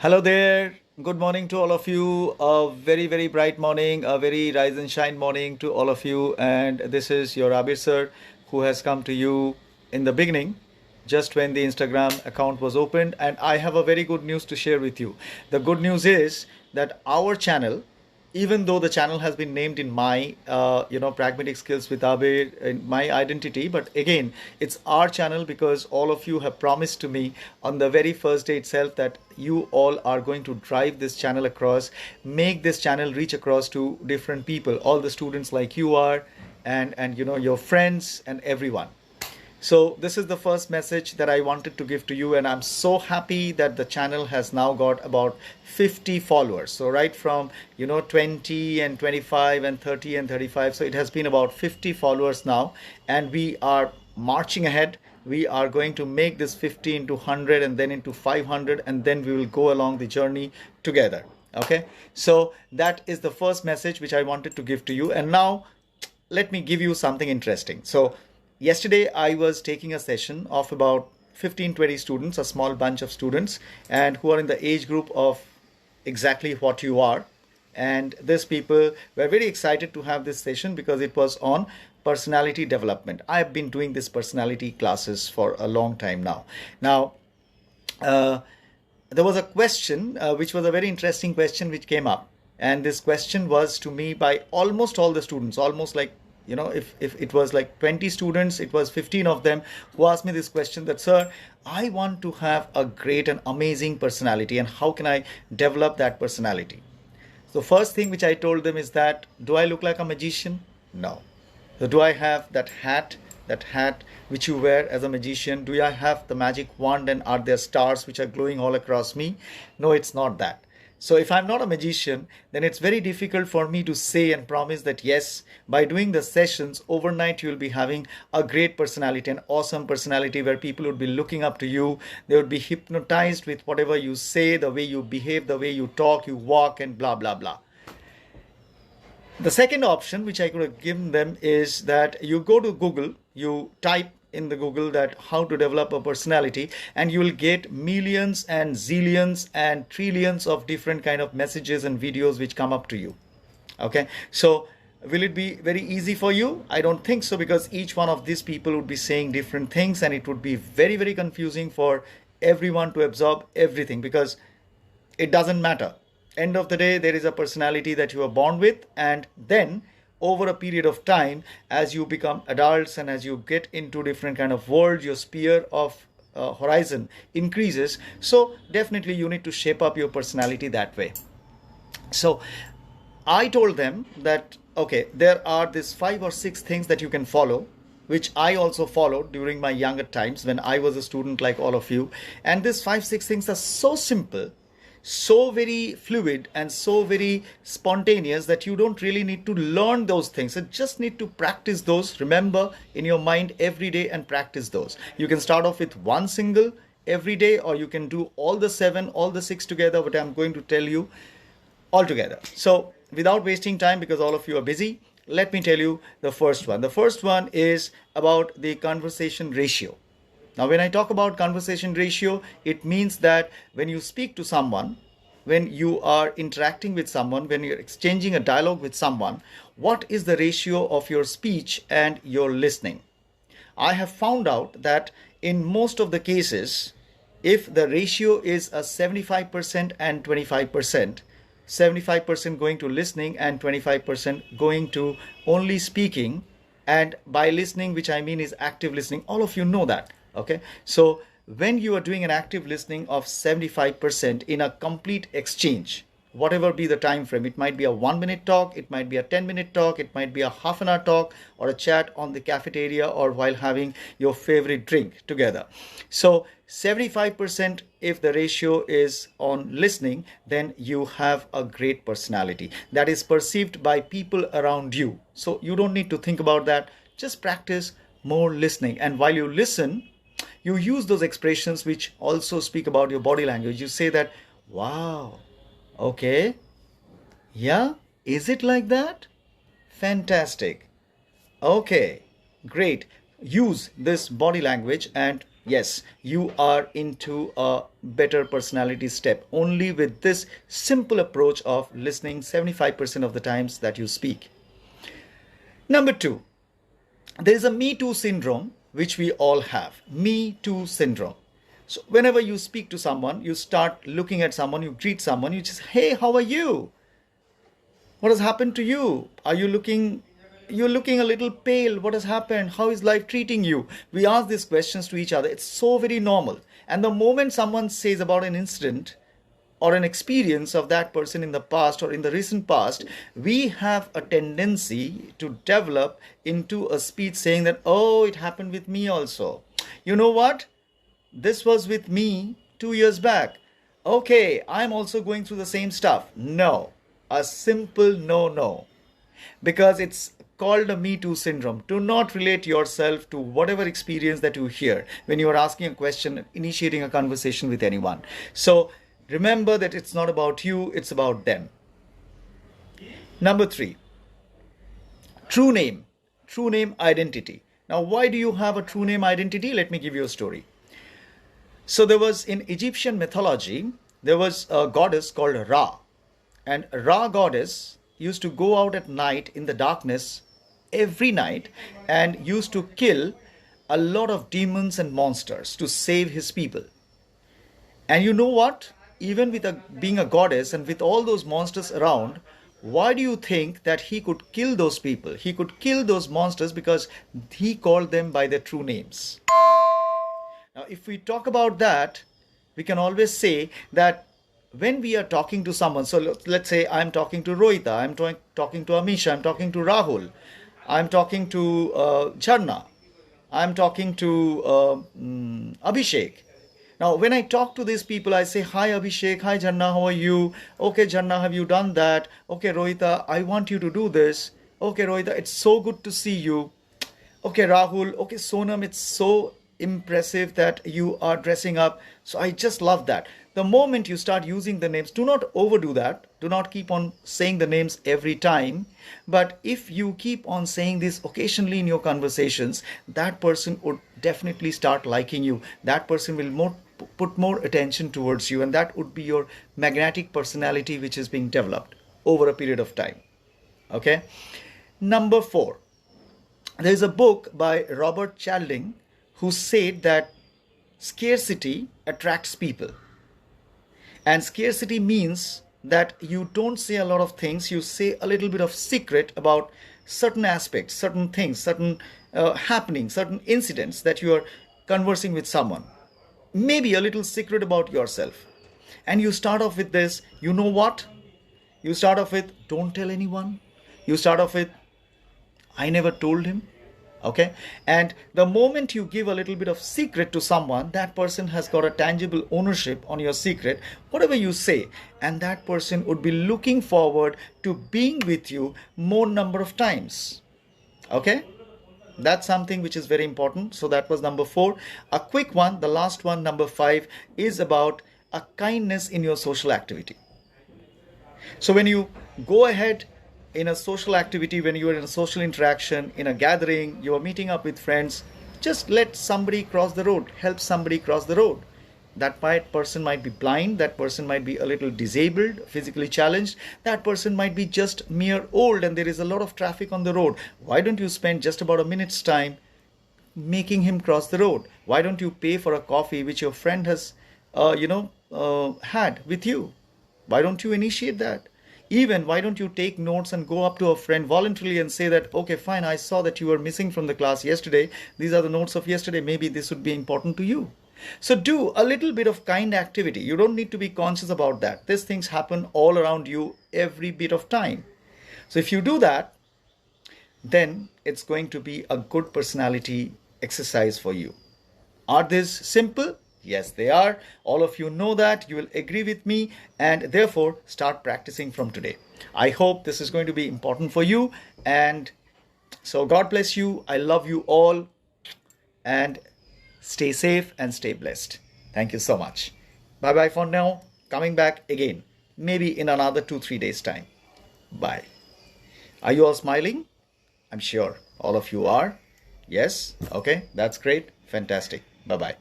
Hello there. Good morning to all of you. A very, very bright morning, a very rise and shine morning to all of you. And this is your Abir sir who has come to you in the beginning, just when the Instagram account was opened. And I have a very good news to share with you. The good news is that our channel, even though the channel has been named in my pragmatic skills with Abe in my identity, but again it's our channel because all of you have promised to me on the very first day itself that you all are going to drive this channel across, make this channel reach across to different people, all the students like you are, and your friends and everyone. So this is the first message that I wanted to give to you, and I'm so happy that the channel has now got about 50 followers. So right from 20 and 25 and 30 and 35, so it has been about 50 followers now, and we are marching ahead. We are going to make this 50 into 100 and then into 500, and then we will go along the journey together. Okay, so that is the first message which I wanted to give to you. And now let me give you something interesting. So yesterday I was taking a session of about 15-20 students, a small bunch of students, and who are in the age group of exactly what you are. And these people were very excited to have this session because it was on personality development. I've been doing this personality classes for a long time now. Uh, there was a question which was a very interesting question which came up, and this question was to me by almost all the students, almost like, if it was like 20 students, it was 15 of them who asked me this question, that sir, I want to have a great and amazing personality, and how can I develop that personality? So first thing which I told them is that, do I look like a magician? No. So do I have that hat which you wear as a magician? Do I have the magic wand and are there stars which are glowing all across me? No, it's not that. So if I'm not a magician, then it's very difficult for me to say and promise that yes, by doing the sessions overnight, you'll be having a great personality, an awesome personality where people would be looking up to you. They would be hypnotized with whatever you say, the way you behave, the way you talk, you walk, and blah, blah, blah. The second option which I could have given them is that you go to Google, you type in the Google that how to develop a personality, and you will get millions and zillions and trillions of different kind of messages and videos which come up to you. Okay, so will it be very easy for you? I don't think so, because each one of these people would be saying different things, and it would be very, very confusing for everyone to absorb everything, because it doesn't matter. End of the day, there is a personality that you are born with, and then over a period of time, as you become adults and as you get into different kind of world, your sphere of horizon increases. So definitely you need to shape up your personality that way. So I told them that, okay, there are these 5 or 6 things that you can follow, which I also followed during my younger times when I was a student like all of you. And these 5, 6 things are so simple, so very fluid, and so very spontaneous that you don't really need to learn those things. You just need to practice those, remember in your mind every day, and practice those. You can start off with one single every day, or you can do all the 7, all the 6 together, but I'm going to tell you all together. So without wasting time, because all of you are busy, let me tell you the first one. The first one is about the conversation ratio. Now, when I talk about conversation ratio, it means that when you speak to someone, when you are interacting with someone, when you're exchanging a dialogue with someone, what is the ratio of your speech and your listening? I have found out that in most of the cases, if the ratio is a 75% and 25%, 75% going to listening and 25% going to only speaking, and by listening, which I mean is active listening, all of you know that. Okay, so when you are doing an active listening of 75% in a complete exchange, whatever be the time frame, it might be a 1 minute talk, it might be a 10 minute talk, it might be a half an hour talk, or a chat on the cafeteria, or while having your favorite drink together. So 75%, if the ratio is on listening, then you have a great personality that is perceived by people around you. So you don't need to think about that. Just practice more listening, and while you listen, you use those expressions which also speak about your body language. You say that, wow, okay, yeah, is it like that? Fantastic. Okay, great. Use this body language and yes, you are into a better personality step only with this simple approach of listening 75% of the times that you speak. Number two, there is a Me Too syndrome, which we all have. Me Too syndrome. So, whenever you speak to someone, you start looking at someone, you greet someone, you just, hey, how are you? What has happened to you? Are you looking, you're looking a little pale? What has happened? How is life treating you? We ask these questions to each other. It's so very normal. And the moment someone says about an incident or an experience of that person in the past or in the recent past, we have a tendency to develop into a speech saying that, oh, it happened with me also. You know what? This was with me 2 years back. Okay, I'm also going through the same stuff. No, a simple no, no. Because it's called a Me Too syndrome. Do not relate yourself to whatever experience that you hear when you are asking a question, initiating a conversation with anyone. So remember that it's not about you, it's about them. Number three, true name. True name identity. Now, why do you have a true name identity? Let me give you a story. So there was in Egyptian mythology, there was a goddess called Ra. And Ra goddess used to go out at night in the darkness every night and used to kill a lot of demons and monsters to save his people. And you know what? Even with being a goddess and with all those monsters around, why do you think that he could kill those people? He could kill those monsters because he called them by their true names. Now, if we talk about that, we can always say that when we are talking to someone, so let's say I'm talking to Rohita, I'm talking to Amisha, I'm talking to Rahul, I'm talking to Jharna, I'm talking to Abhishek. Now, when I talk to these people, I say, hi Abhishek, hi Jharna, how are you? Okay, Jharna, have you done that? Okay, Rohita, I want you to do this. Okay, Rohita, it's so good to see you. Okay, Rahul, okay, Sonam, it's so impressive that you are dressing up. So I just love that. The moment you start using the names, do not overdo that. Do not keep on saying the names every time. But if you keep on saying this occasionally in your conversations, that person would definitely start liking you. That person will put more attention towards you, and that would be your magnetic personality which is being developed over a period of time. Okay. Number four, there is a book by Robert Chalding who said that scarcity attracts people. And scarcity means that you don't say a lot of things, you say a little bit of secret about certain aspects, certain things, certain happenings, certain incidents that you are conversing with someone. Maybe a little secret about yourself. And you start off with this, you know what? You start off with, don't tell anyone. You start off with, I never told him. Okay. And the moment you give a little bit of secret to someone, that person has got a tangible ownership on your secret, whatever you say, and that person would be looking forward to being with you more number of times. Okay. That's something which is very important. So that was number four. A quick one, the last one, number five, is about a kindness in your social activity. So when you go ahead in a social activity, when you are in a social interaction, in a gathering, you are meeting up with friends, just let somebody cross the road, help somebody cross the road. That person might be blind, that person might be a little disabled, physically challenged, that person might be just mere old and there is a lot of traffic on the road. Why don't you spend just about a minute's time making him cross the road? Why don't you pay for a coffee which your friend has, had with you? Why don't you initiate that? Even why don't you take notes and go up to a friend voluntarily and say that, okay, fine, I saw that you were missing from the class yesterday. These are the notes of yesterday. Maybe this would be important to you. So do a little bit of kind activity. You don't need to be conscious about that. These things happen all around you every bit of time. So if you do that, then it's going to be a good personality exercise for you. Are these simple? Yes, they are. All of you know that. You will agree with me and therefore start practicing from today. I hope this is going to be important for you. And so God bless you. I love you all. And stay safe and stay blessed. Thank you so much. Bye bye for now. Coming back again, maybe in another 2-3 days' time. Bye. Are you all smiling? I'm sure all of you are. Yes. Okay. That's great. Fantastic. Bye bye.